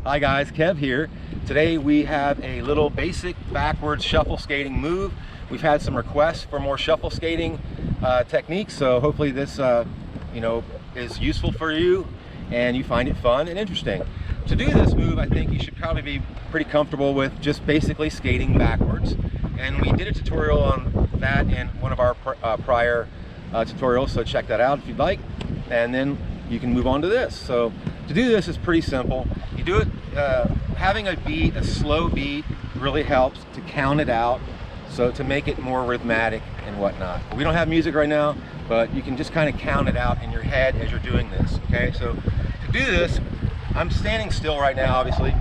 Hi guys, Kev here. Today we have a little basic backwards shuffle skating move. We've had some requests for more shuffle skating techniques, so hopefully this is useful for you and you find it fun and interesting. To do this move, I think you should probably be pretty comfortable with just basically skating backwards. And we did a tutorial on that in one of our prior tutorials, so check that out if you'd like. And then you can move on to this. So to do this is pretty simple. You do it, having a beat, a slow beat, really helps to count it out, so to make it more rhythmic and whatnot. We don't have music right now, but you can just kind of count it out in your head as you're doing this, okay? So to do this, I'm standing still right now, obviously,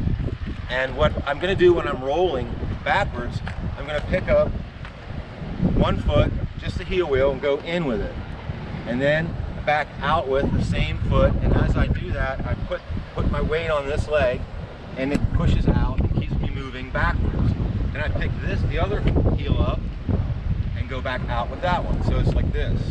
and what I'm gonna do when I'm rolling backwards, I'm gonna pick up one foot, just the heel wheel, and go in with it. And then back out with the same foot, and as I do that, I put my weight on this leg, and it pushes out and keeps me moving backwards. And I pick the other heel up, and go back out with that one. So it's like this.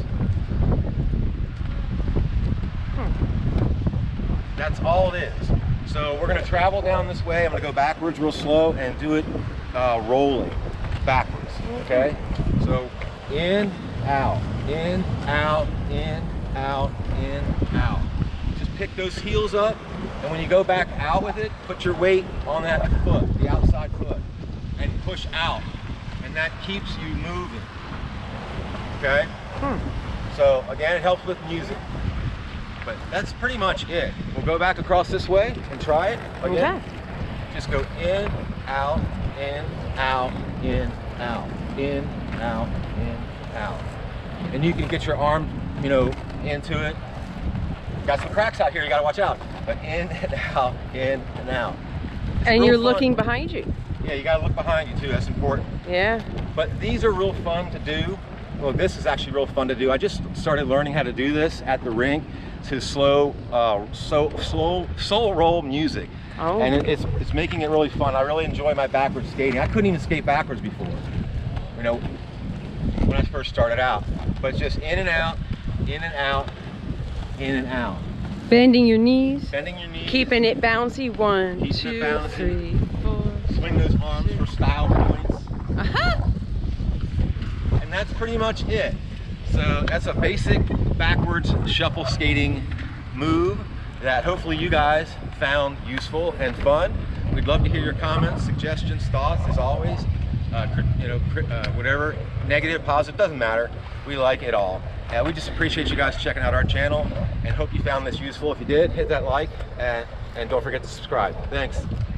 That's all it is. So we're gonna travel down this way. I'm gonna go backwards real slow and do it rolling backwards, okay? So in, out, in, out, in, out, in, out. Just pick those heels up, and when you go back out with it, put your weight on that foot, the outside foot, and push out, and that keeps you moving, okay? So again, it helps with music, but that's pretty much it. We'll go back across this way and try it again. Okay. Just go in, out, in, out, in, out, in, out, in, out. And you can get your arm, into it. Got some cracks out here, you gotta watch out. But in and out, in and out. And you're looking behind you. Yeah, you gotta look behind you too, that's important. Yeah. But these are real fun to do. Well, this is actually real fun to do. I just started learning how to do this at the rink to slow roll music. Oh. And it's making it really fun. I really enjoy my backwards skating. I couldn't even skate backwards before, when I first started out. But just in and out, in and out, in and out. Bending your knees. Bending your knees. Keeping it bouncy. 1, 2, 3, 4. Swing those arms for style points. And that's pretty much it. So that's a basic backwards shuffle skating move that hopefully you guys found useful and fun. We'd love to hear your comments, suggestions, thoughts, as always. Whatever, negative, positive, doesn't matter. We like it all. We just appreciate you guys checking out our channel and hope you found this useful. If you did, hit that like and don't forget to subscribe. Thanks.